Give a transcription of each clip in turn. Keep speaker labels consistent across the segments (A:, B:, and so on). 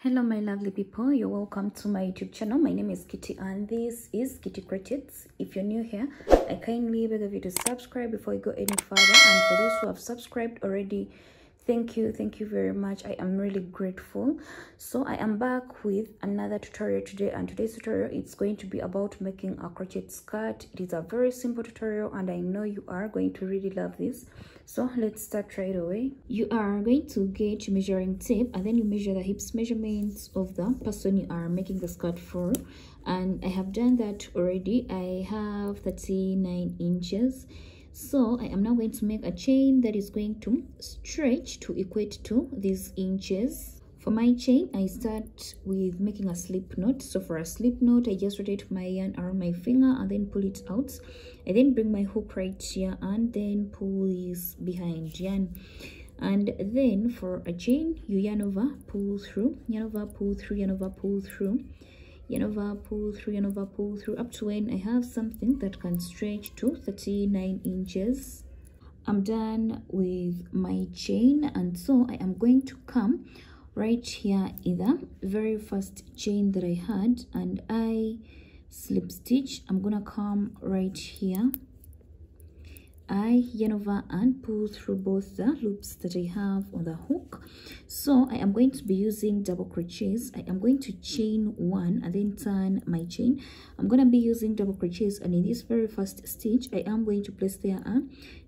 A: Hello my lovely people, you're welcome to my YouTube channel. My name is Kitty and this is Kitty Crochets. If you're new here, I kindly beg of you to subscribe before you go any further, and for those who have subscribed already, thank you very much. I am really grateful. So I am back with another tutorial today, and today's tutorial is going to be about making a crochet skirt. It is a very simple tutorial and I know you are going to really love this. So let's start right away. You are going to get measuring tape and then you measure the hips measurements of the person you are making the skirt for, and I have done that already. I have 39 inches. So I am now going to make a chain that is going to stretch to equate to these inches. For my chain, I start with making a slip knot. So for a slip knot, I just rotate my yarn around my finger and then pull it out. I then bring my hook right here and then pull this behind yarn. And then for a chain, you yarn over, pull through, yarn over, pull through, yarn over, pull through, yarn over, pull through, yarn over, pull through, up to when I have something that can stretch to 39 inches. I'm done with my chain, and so I am going to come right here in the very first chain that I had, and I slip stitch. I'm gonna come right here, I yarn over and pull through both the loops that I have on the hook. So I am going to be using double crochets. I am going to chain one and then turn my chain. I'm going to be using double crochets, and in this very first stitch I am going to place there a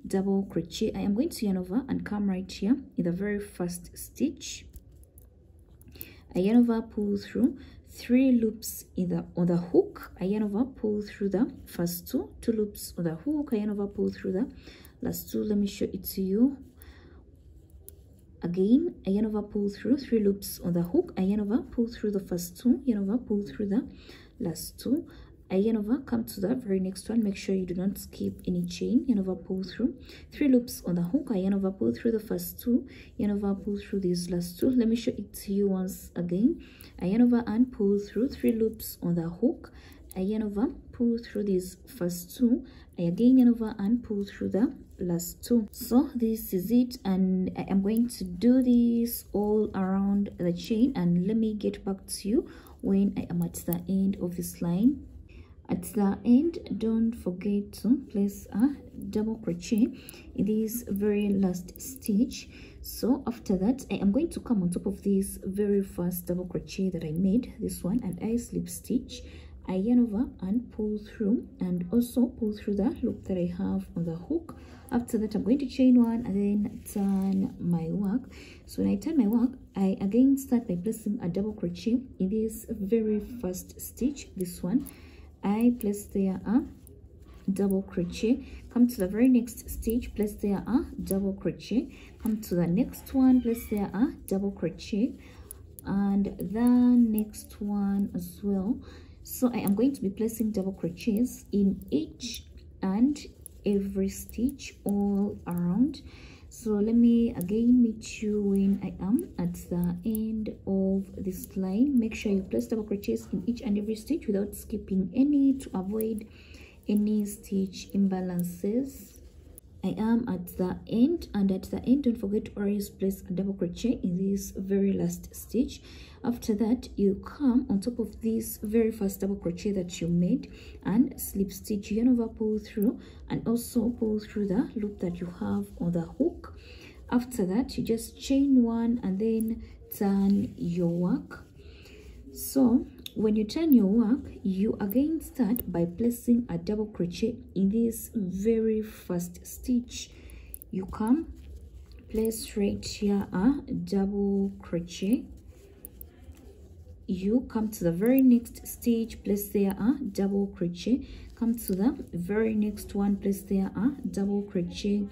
A: double crochet. I am going to yarn over and come right here in the very first stitch. I yarn over, pull through 3 loops on the hook. I yarn over, pull through the first 2 loops on the hook. I yarn over, pull through the last 2. Let me show it to you again. I yarn over, pull through 3 loops on the hook. I yarn over, pull through the first 2, yarn over, pull through the last 2. I yarn over, come to the very next one. Make sure you do not skip any chain. Yarn over, pull through 3 loops on the hook. I yarn over, pull through the first 2, yarn over, pull through these last 2. Let me show it to you once again. I yarn over and pull through 3 loops on the hook. I yarn over, pull through these first 2. I again yarn over and pull through the last 2. So this is it, and I am going to do this all around the chain, and let me get back to you when I am at the end of this line. At the end, don't forget to place a double crochet in this very last stitch. So after that, I am going to come on top of this very first double crochet that I made, this one, and I slip stitch. I yarn over and pull through, and also pull through the loop that I have on the hook. After that, I'm going to chain one and then turn my work. So when I turn my work, I again start by placing a double crochet in this very first stitch, this one. I place there a double crochet, come to the very next stitch, place there a double crochet, come to the next one, place there a double crochet, and the next one as well. So I am going to be placing double crochets in each and every stitch all around. So let me again meet you when I am at the end of this line. Make sure you place double crochets in each and every stitch without skipping any to avoid any stitch imbalances. I am at the end, and at the end, don't forget to always place a double crochet in this very last stitch. After that, you come on top of this very first double crochet that you made and slip stitch, yarn over, pull through, and also pull through the loop that you have on the hook. After that, you just chain one and then turn your work. So when you turn your work, you again start by placing a double crochet in this very first stitch. You come, place right here a double crochet. You come to the very next stitch, place there a double crochet. Come to the very next one, place there a double crochet.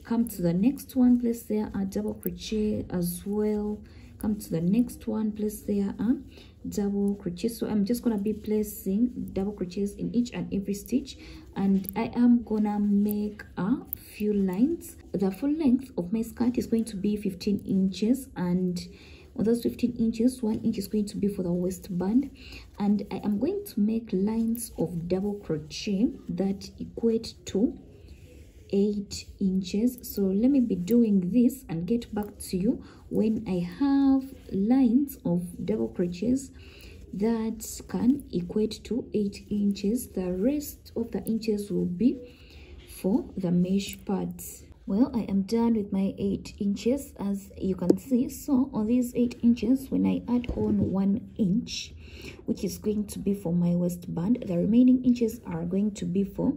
A: Come to the next one, place there a double crochet as well. Come to the next one, place there a double crochet. So I'm just gonna be placing double crochets in each and every stitch, and I am gonna make a few lines. The full length of my skirt is going to be 15 inches, and on those 15 inches, 1 inch is going to be for the waistband, and I am going to make lines of double crochet that equate to 8 inches. So let me be doing this and get back to you when I have lines of double crochets that can equate to 8 inches. The rest of the inches will be for the mesh parts. Well, I am done with my 8 inches, as you can see. So on these 8 inches, when I add on 1 inch, which is going to be for my waistband, the remaining inches are going to be for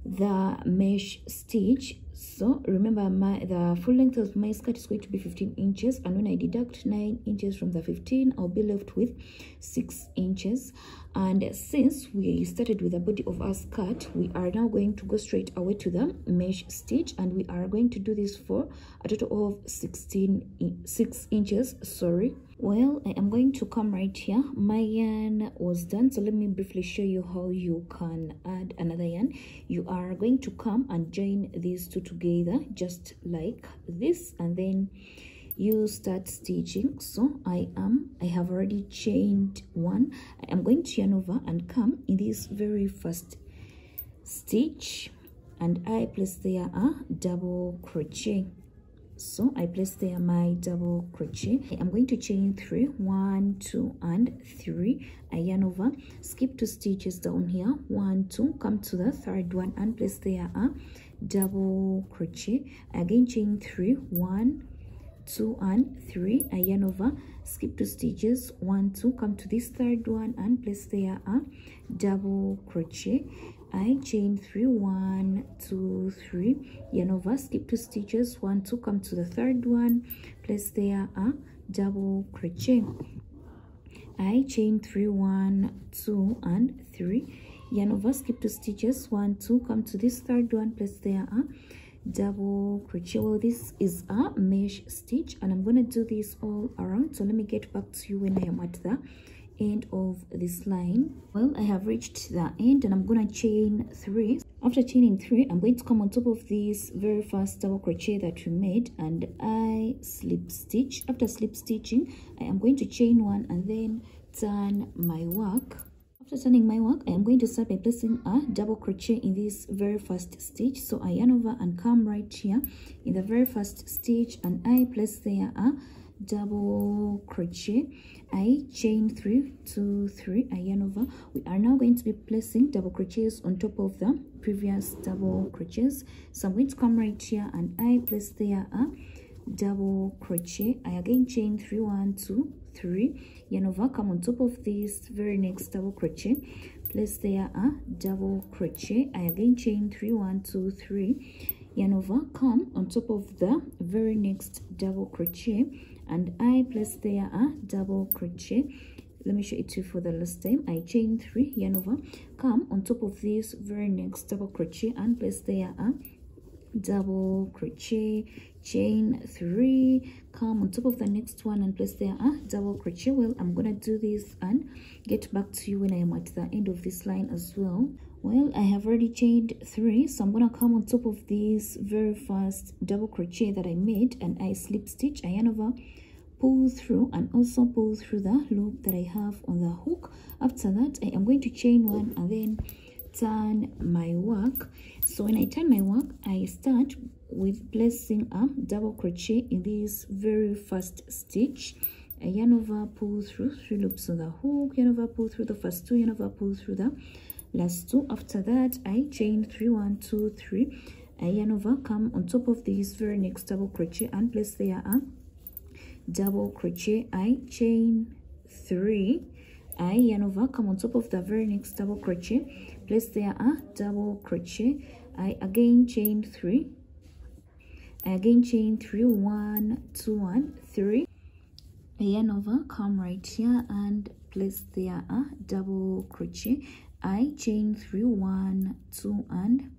A: the mesh stitch. So remember, the full length of my skirt is going to be 15 inches, and when I deduct 9 inches from the 15, I'll be left with 6 inches. And since we started with the body of our skirt, we are now going to go straight away to the mesh stitch, and we are going to do this for a total of 6 inches. Sorry. Well, I am going to come right here. My yarn was done, so let me briefly show you how you can add another yarn. You are going to come and join these two together just like this, and then you start stitching. So I have already chained one. I am going to yarn over and come in this very first stitch, and I place there a double crochet. So I place there my double crochet. I am going to chain 3, 1, 2 and 3. I yarn over, skip 2 stitches down here, 1, 2, come to the third one and place there a double crochet. Again chain 3, 1, 2 and 3. I yarn over, skip 2 stitches, 1, 2, come to this third one and place there a double crochet. I chain 3, 1, 2, 3, yarn over, skip 2 stitches, 1, 2, come to the third one, place there a double crochet. I chain 3, 1, 2 and 3, yarn over, skip 2 stitches, 1, 2, come to this third one, place there a double crochet. Well, this is a mesh stitch, and I'm gonna do this all around. So let me get back to you when I am at the end of this line. Well, I have reached the end, and I'm gonna chain 3. After chaining 3, I'm going to come on top of this very first double crochet that we made, and I slip stitch. After slip stitching, I am going to chain 1 and then turn my work. After turning my work, I am going to start by placing a double crochet in this very first stitch. So I yarn over and come right here in the very first stitch, and I place there a double crochet. I chain 3, 2, 3, I yarn over. We are now going to be placing double crochets on top of the previous double crochets. So I'm going to come right here and I place there a double crochet. I again chain 3, 1, 2, 3, yarn over, come on top of this very next double crochet, place there a double crochet. I again chain 3, 1, 2, 3, yarn over, come on top of the very next double crochet, and I place there a double crochet. Let me show it to you for the last time. I chain 3, yarn over, come on top of this very next double crochet and place there a double crochet, chain 3, come on top of the next one and place there a double crochet. Well, I'm gonna do this and get back to you when I am at the end of this line as well. Well, I have already chained 3, so I'm gonna come on top of this very first double crochet that I made, and I slip stitch, I yarn over, pull through, and also pull through the loop that I have on the hook. After that, I am going to chain 1 and then turn my work. So when I turn my work, I start with placing a double crochet in this very first stitch. I yarn over, pull through 3 loops on the hook, yarn over, pull through the first 2, yarn over, pull through the last 2. After that, I chain 3, 1, 2, 3, I yarn over, come on top of this very next double crochet and place there a double crochet. I chain 3, I yarn over, come on top of the very next double crochet, place there a double crochet. I again chain 3, I again chain 3, 1, 2 and 3, I yarn over, come right here and place there a double crochet. I chain 3, 1, 2 and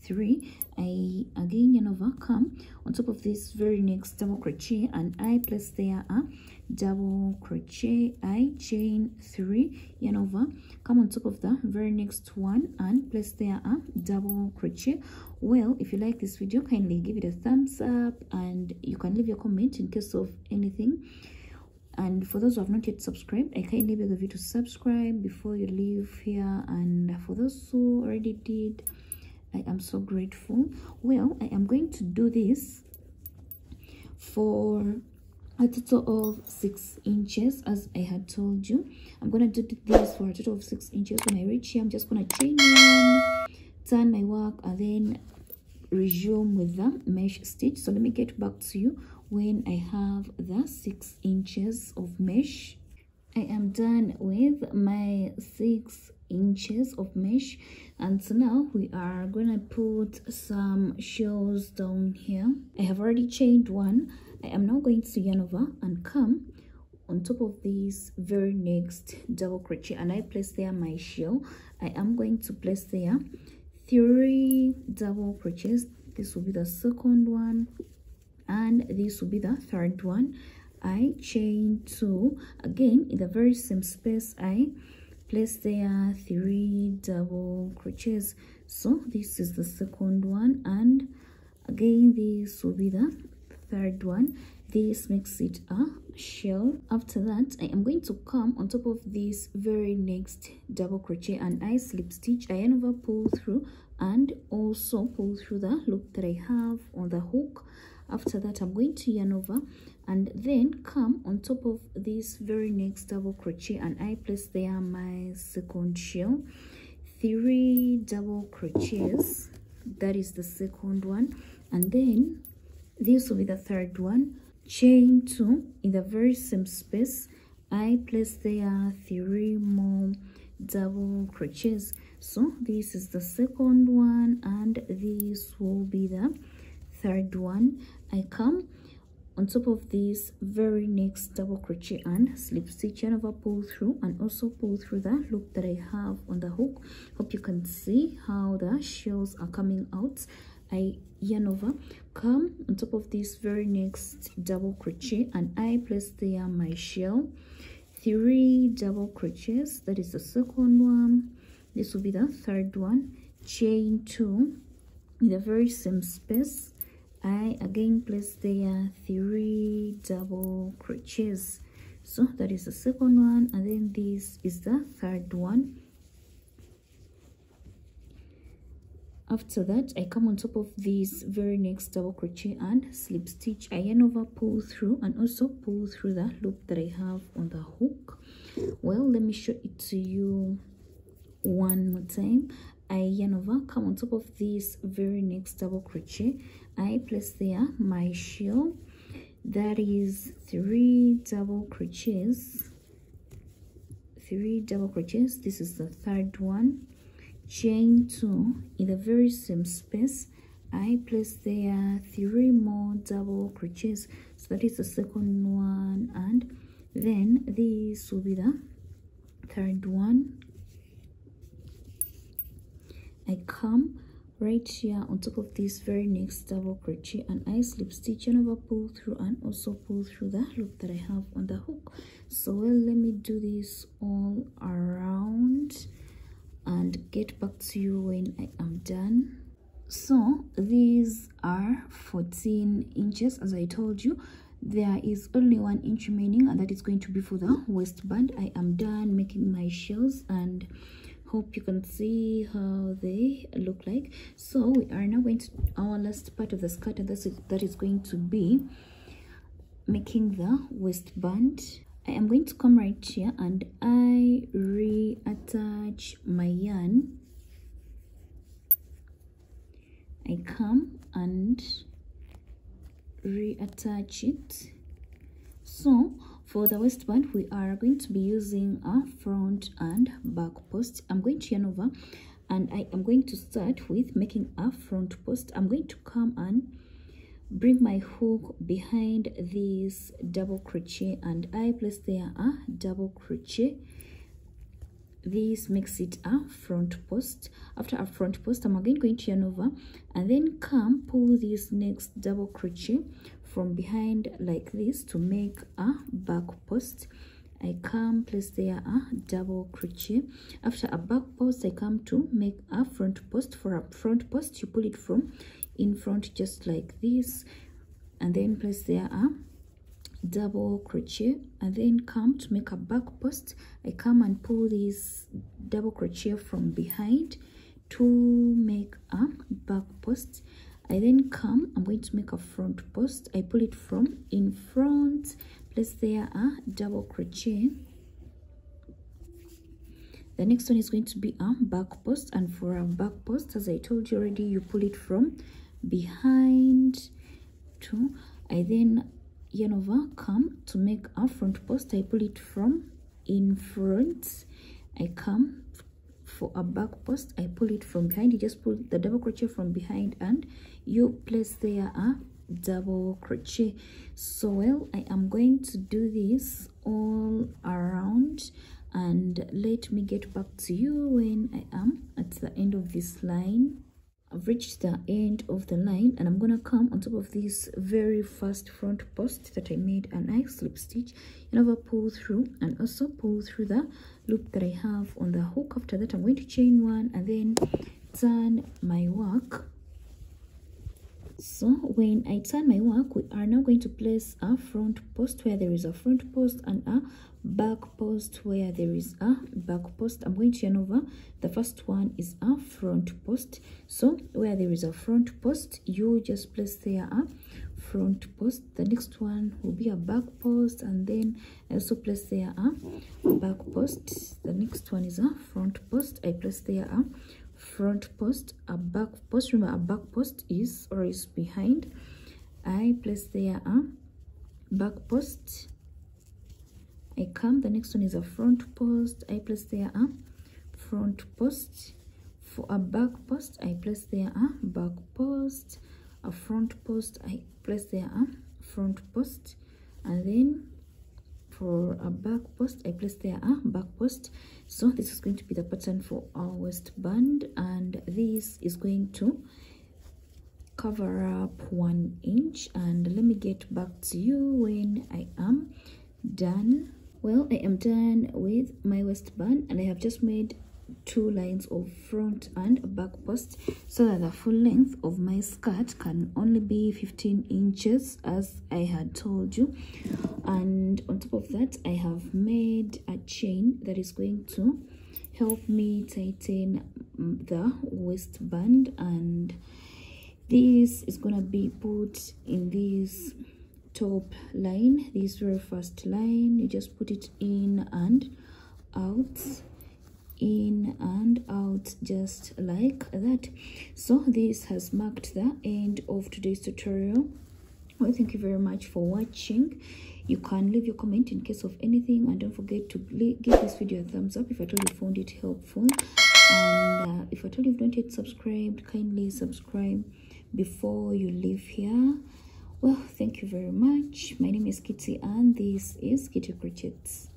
A: 3. I again yarn over, come on top of this very next double crochet and I place there a double crochet. I chain 3, yarn over, come on top of the very next one and place there a double crochet. Well, if you like this video, kindly give it a thumbs up, and you can leave your comment in case of anything. And for those who have not yet subscribed, I kindly beg of you to subscribe before you leave here. And for those who already did, I am so grateful. Well, I am going to do this for a total of 6 inches, as I had told you. I'm gonna do this for a total of 6 inches. When I reach here, I'm just gonna chain 1, turn my work, and then resume with the mesh stitch. So let me get back to you when I have the 6 inches of mesh. I am done with my 6 inches of mesh, and so now we are gonna put some shells down here. I have already chained 1. I am now going to yarn over and come on top of this very next double crochet, and I place there my shell. I am going to place there 3 double crochets. This will be the second one, and this will be the third one. I chain 2 again in the very same space. I place there 3 double crochets. So this is the second one, and again this will be the third one. This makes it a shell. After that, I am going to come on top of this very next double crochet, and I slip stitch. I yarn over, pull through, and also pull through the loop that I have on the hook. After that, I'm going to yarn over and then come on top of this very next double crochet, and I place there my second shell. 3 double crochets, that is the second one, and then this will be the third one. Chain 2 in the very same space. I place there 3 more double crochets. So this is the second one, and this will be the third one. I come on top of this very next double crochet and slip stitch, yarn over, pull through, and also pull through the loop that I have on the hook. Hope you can see how the shells are coming out. I yarn over, come on top of this very next double crochet, and I place there my shell. 3 double crochets, that is the second one. This will be the third one. Chain 2 in the very same space. I again place there 3 double crochets. So that is the second one, and then this is the third one. After that, I come on top of this very next double crochet and slip stitch. I yarn over, pull through, and also pull through the loop that I have on the hook. Well, let me show it to you one more time. I yarn over, come on top of this very next double crochet. I place there my shell. That is 3 double crochets. 3 double crochets. This is the third one. Chain 2 in the very same space. I place there 3 more double crochets. So that is the second one, and then this will be the third one. I come right here on top of this very next double crochet, and I slip stitch, and over, pull through, and also pull through the loop that I have on the hook. So well, let me do this all around and get back to you when I am done. So these are 14 inches. As I told you, there is only 1 inch remaining, and that is going to be for the waistband. I am done making my shells, and hope you can see how they look like. So we are now going to our last part of the skirt, and that is going to be making the waistband. I am going to come right here, and I reattach my yarn. I come and reattach it. So for the waistband, we are going to be using a front and back post. I'm going to yarn over, and I am going to start with making a front post. I'm going to come and bring my hook behind this double crochet, and I place there a double crochet. This makes it a front post. After a front post, I'm again going to yarn over and then come pull this next double crochet from behind like this to make a back post. I come place there a double crochet. After a back post, I come to make a front post. For a front post, you pull it from in front just like this, and then place there a double crochet, and then come to make a back post. I come and pull this double crochet from behind to make a back post. I then come, I'm going to make a front post. I pull it from in front, place there a double crochet. The next one is going to be a back post, and for a back post, as I told you already, you pull it from behind. Two, I then yarn over, come to make a front post. I pull it from in front. I come for a back post, I pull it from behind. You just pull the double crochet from behind and you place there a double crochet. So well, I am going to do this all around, and let me get back to you when I am at the end of this line. I've reached the end of the line, and I'm gonna come on top of this very first front post that I made, and I slip stitch, and over pull through, and also pull through the loop that I have on the hook. After that, I'm going to chain one and then turn my work. So when I turn my work, we are now going to place a front post where there is a front post and a back post where there is a back post. I'm going to yarn over. The first one is a front post. So where there is a front post, you just place there a front post. The next one will be a back post, and then I also place there a back post. The next one is a front post. I place there a front post, a back post. Remember, a back post is always behind. I place there a back post. I come, the next one is a front post. I place there a front post. For a back post, I place there a back post. A front post, I place there a front post, and then for a back post, I place there a back post. So this is going to be the pattern for our waistband, and this is going to cover up 1 inch. And let me get back to you when I am done. Well, I am done with my waistband, and I have just made 2 lines of front and back post, so that the full length of my skirt can only be 15 inches as I had told you. And on top of that, I have made a chain that is going to help me tighten the waistband, and this is gonna be put in this top line, this very first line. You just put it in and out, in and out, just like that. So this has marked the end of today's tutorial. Well, thank you very much for watching. You can leave your comment in case of anything, and don't forget to give this video a thumbs up if at all you found it helpful. And if at all you've not yet subscribed, kindly subscribe before you leave here. Well, thank you very much. My name is Kitty, and this is Kitty Crochets.